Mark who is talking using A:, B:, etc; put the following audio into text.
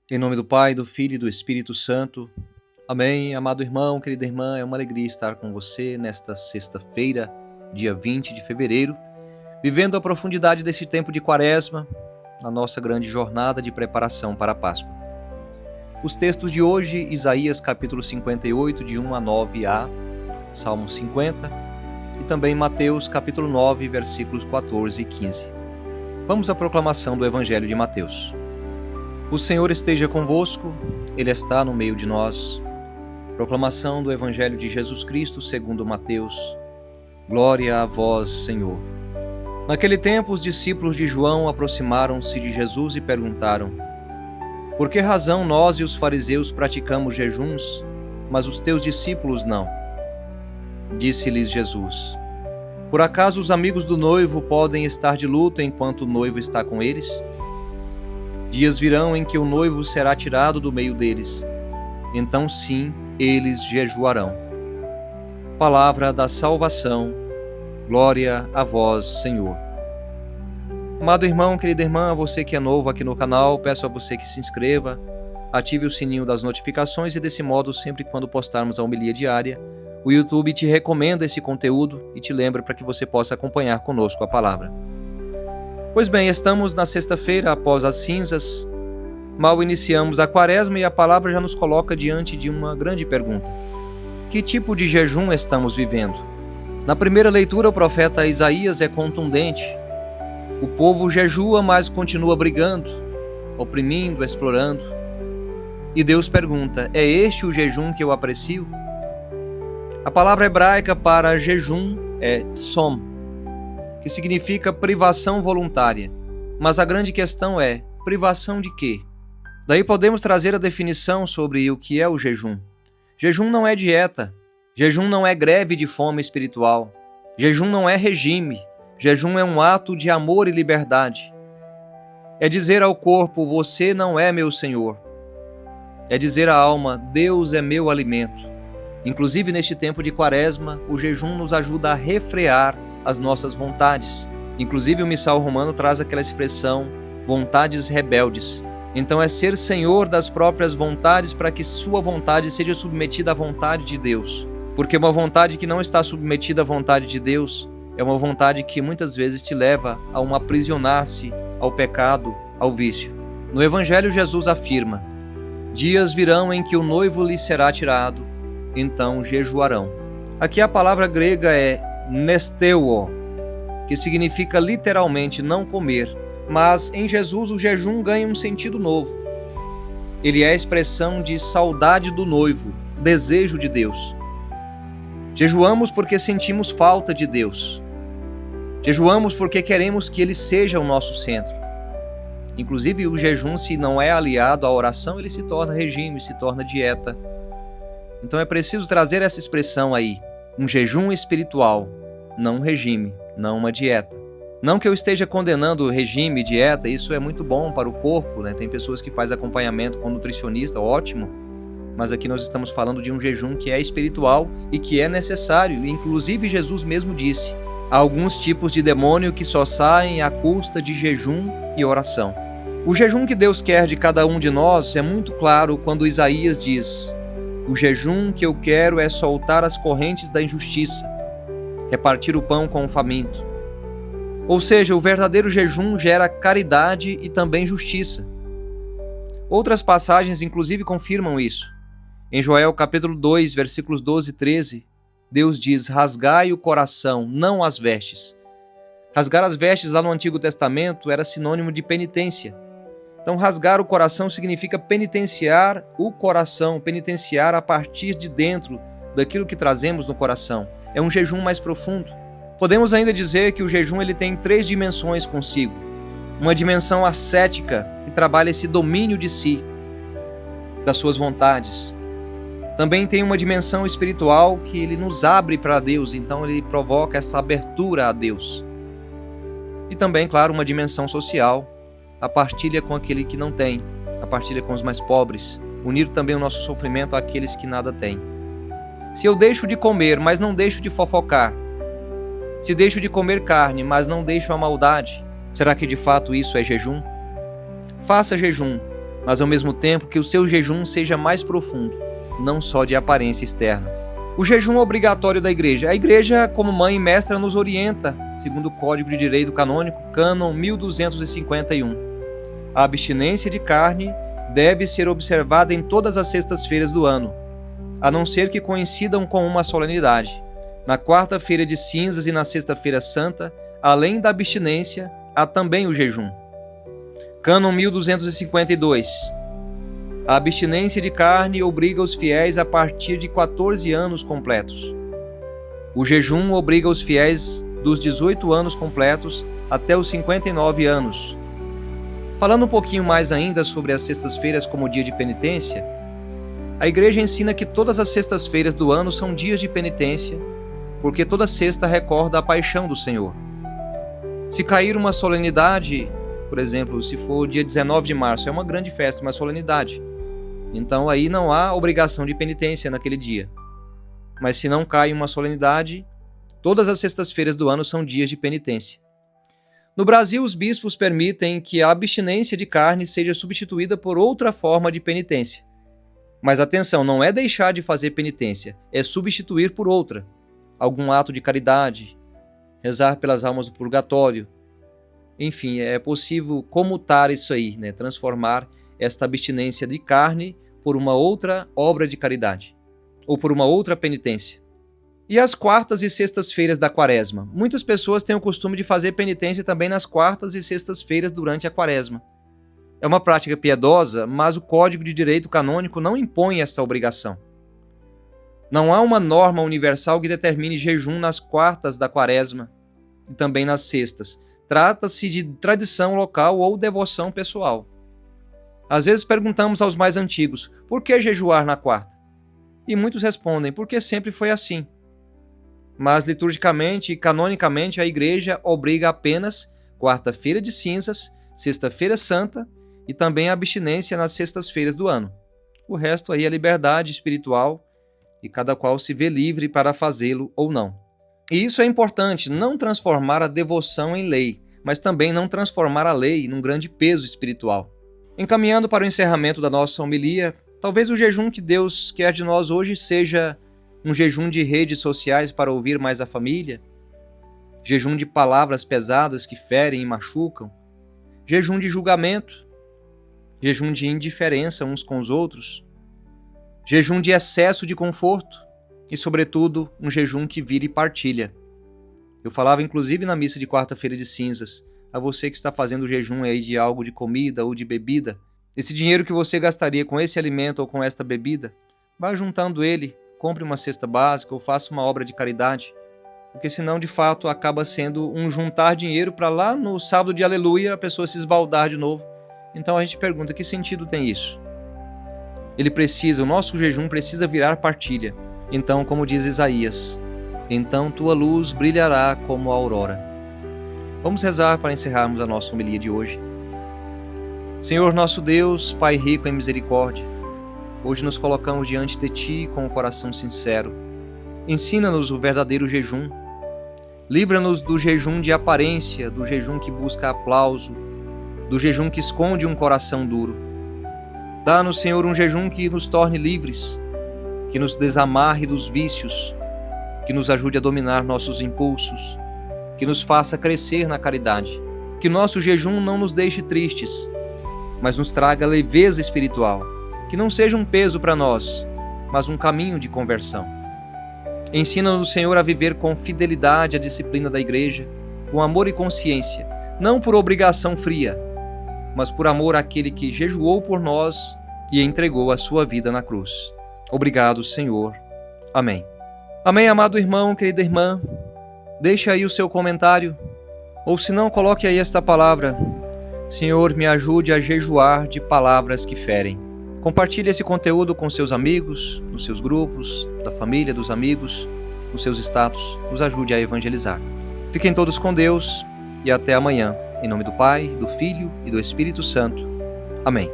A: Em nome do Pai, do Filho e do Espírito Santo. Amém. Amado irmão, querida irmã, é uma alegria estar com você nesta sexta-feira, dia 20 de fevereiro, vivendo a profundidade desse tempo de Quaresma, na nossa grande jornada de preparação para a Páscoa. Os textos de hoje, Isaías capítulo 58, de 1 a 9a, Salmo 50, e também Mateus capítulo 9, versículos 14 e 15. Vamos à proclamação do Evangelho de Mateus. O Senhor esteja convosco, Ele está no meio de nós. Proclamação do Evangelho de Jesus Cristo segundo Mateus. Glória a vós, Senhor. Naquele tempo, os discípulos de João aproximaram-se de Jesus e perguntaram: Por que razão nós e os fariseus praticamos jejuns, mas os teus discípulos não? Disse-lhes Jesus: Por acaso os amigos do noivo podem estar de luto enquanto o noivo está com eles? Dias virão em que o noivo será tirado do meio deles. Então sim, eles jejuarão. Palavra da salvação. Glória a vós, Senhor. Amado irmão, querida irmã, você que é novo aqui no canal, peço a você que se inscreva, ative o sininho das notificações e desse modo, sempre quando postarmos a homilia diária, o YouTube te recomenda esse conteúdo e te lembra para que você possa acompanhar conosco a palavra. Pois bem, estamos na sexta-feira após as cinzas, mal iniciamos a Quaresma e a palavra já nos coloca diante de uma grande pergunta. Que tipo de jejum estamos vivendo? Na primeira leitura, o profeta Isaías é contundente. O povo jejua, mas continua brigando, oprimindo, explorando. E Deus pergunta: é este o jejum que eu aprecio? A palavra hebraica para jejum é tzom, que significa privação voluntária. Mas a grande questão é, privação de quê? Daí podemos trazer a definição sobre o que é o jejum. Jejum não é dieta, jejum não é greve de fome espiritual, jejum não é regime, jejum é um ato de amor e liberdade. É dizer ao corpo, você não é meu Senhor. É dizer à alma, Deus é meu alimento. Inclusive neste tempo de Quaresma, o jejum nos ajuda a refrear as nossas vontades. Inclusive o missal romano traz aquela expressão, vontades rebeldes. Então é ser senhor das próprias vontades para que sua vontade seja submetida à vontade de Deus. Porque uma vontade que não está submetida à vontade de Deus é uma vontade que muitas vezes te leva a um aprisionar-se ao pecado, ao vício. No Evangelho Jesus afirma: dias virão em que o noivo lhes será tirado, então jejuarão. Aqui a palavra grega é nesteuo, que significa literalmente não comer, mas em Jesus o jejum ganha um sentido novo. Ele é a expressão de saudade do noivo, desejo de Deus. Jejuamos porque sentimos falta de Deus. Jejuamos porque queremos que Ele seja o nosso centro. Inclusive o jejum, se não é aliado à oração, ele se torna regime, se torna dieta. Então é preciso trazer essa expressão aí, um jejum espiritual, não um regime, não uma dieta. Não que eu esteja condenando o regime e dieta, isso é muito bom para o corpo, né? Tem pessoas que fazem acompanhamento com nutricionista, ótimo, mas aqui nós estamos falando de um jejum que é espiritual e que é necessário. Inclusive Jesus mesmo disse, há alguns tipos de demônio que só saem à custa de jejum e oração. O jejum que Deus quer de cada um de nós é muito claro quando Isaías diz: o jejum que eu quero é soltar as correntes da injustiça, repartir o pão com o faminto. Ou seja, o verdadeiro jejum gera caridade e também justiça. Outras passagens inclusive confirmam isso. Em Joel capítulo 2, versículos 12 e 13, Deus diz: rasgai o coração, não as vestes. Rasgar as vestes lá no Antigo Testamento era sinônimo de penitência. Então, rasgar o coração significa penitenciar o coração, penitenciar a partir de dentro daquilo que trazemos no coração. É um jejum mais profundo. Podemos ainda dizer que o jejum ele tem 3 dimensões consigo. Uma dimensão ascética, que trabalha esse domínio de si, das suas vontades. Também tem uma dimensão espiritual que ele nos abre para Deus, então ele provoca essa abertura a Deus. E também, claro, uma dimensão social, a partilha com aquele que não tem, a partilha com os mais pobres, unir também o nosso sofrimento àqueles que nada têm. Se eu deixo de comer, mas não deixo de fofocar, se deixo de comer carne, mas não deixo a maldade, será que de fato isso é jejum? Faça jejum, mas ao mesmo tempo que o seu jejum seja mais profundo, não só de aparência externa. O jejum obrigatório da Igreja. A Igreja, como mãe e mestra, nos orienta, segundo o Código de Direito Canônico, Cânon 1251. A abstinência de carne deve ser observada em todas as sextas-feiras do ano, a não ser que coincidam com uma solenidade. Na quarta-feira de cinzas e na sexta-feira santa, além da abstinência, há também o jejum. Cânon 1252. A abstinência de carne obriga os fiéis a partir de 14 anos completos. O jejum obriga os fiéis dos 18 anos completos até os 59 anos. Falando um pouquinho mais ainda sobre as sextas-feiras como dia de penitência, a Igreja ensina que todas as sextas-feiras do ano são dias de penitência, porque toda sexta recorda a paixão do Senhor. Se cair uma solenidade, por exemplo, se for o dia 19 de março, é uma grande festa, uma solenidade. Então aí não há obrigação de penitência naquele dia. Mas se não cai uma solenidade, todas as sextas-feiras do ano são dias de penitência. No Brasil, os bispos permitem que a abstinência de carne seja substituída por outra forma de penitência. Mas atenção, não é deixar de fazer penitência, é substituir por outra. Algum ato de caridade, rezar pelas almas do purgatório. Enfim, é possível comutar isso aí, né? Transformar esta abstinência de carne por uma outra obra de caridade, ou por uma outra penitência. E as quartas e sextas-feiras da Quaresma? Muitas pessoas têm o costume de fazer penitência também nas quartas e sextas-feiras durante a Quaresma. É uma prática piedosa, mas o Código de Direito Canônico não impõe essa obrigação. Não há uma norma universal que determine jejum nas quartas da Quaresma e também nas sextas. Trata-se de tradição local ou devoção pessoal. Às vezes perguntamos aos mais antigos, por que jejuar na quarta? E muitos respondem, porque sempre foi assim. Mas liturgicamente e canonicamente a Igreja obriga apenas quarta-feira de cinzas, sexta-feira santa e também a abstinência nas sextas-feiras do ano. O resto aí é liberdade espiritual e cada qual se vê livre para fazê-lo ou não. E isso é importante, não transformar a devoção em lei, mas também não transformar a lei num grande peso espiritual. Encaminhando para o encerramento da nossa homilia, talvez o jejum que Deus quer de nós hoje seja um jejum de redes sociais para ouvir mais a família, jejum de palavras pesadas que ferem e machucam, jejum de julgamento, jejum de indiferença uns com os outros, jejum de excesso de conforto e, sobretudo, um jejum que vire partilha. Eu falava inclusive na missa de quarta-feira de cinzas, a você que está fazendo o jejum aí de algo de comida ou de bebida, esse dinheiro que você gastaria com esse alimento ou com esta bebida, vá juntando ele, compre uma cesta básica ou faça uma obra de caridade, porque senão de fato acaba sendo um juntar dinheiro para lá no sábado de aleluia a pessoa se esbaldar de novo. Então a gente pergunta, que sentido tem isso? O nosso jejum precisa virar partilha. Então, como diz Isaías, então tua luz brilhará como a aurora. Vamos rezar para encerrarmos a nossa homilia de hoje. Senhor nosso Deus, Pai rico em misericórdia, hoje nos colocamos diante de Ti com o coração sincero. Ensina-nos o verdadeiro jejum. Livra-nos do jejum de aparência, do jejum que busca aplauso, do jejum que esconde um coração duro. Dá-nos, Senhor, um jejum que nos torne livres, que nos desamarre dos vícios, que nos ajude a dominar nossos impulsos, que nos faça crescer na caridade. Que nosso jejum não nos deixe tristes, mas nos traga leveza espiritual. Que não seja um peso para nós, mas um caminho de conversão. Ensina-nos, Senhor, a viver com fidelidade a disciplina da Igreja, com amor e consciência, não por obrigação fria, mas por amor àquele que jejuou por nós e entregou a sua vida na cruz. Obrigado, Senhor. Amém. Amém, amado irmão, querida irmã. Deixe aí o seu comentário, ou se não, coloque aí esta palavra: Senhor, me ajude a jejuar de palavras que ferem. Compartilhe esse conteúdo com seus amigos, nos seus grupos, da família, dos amigos, nos seus status. Nos ajude a evangelizar. Fiquem todos com Deus e até amanhã. Em nome do Pai, do Filho e do Espírito Santo. Amém.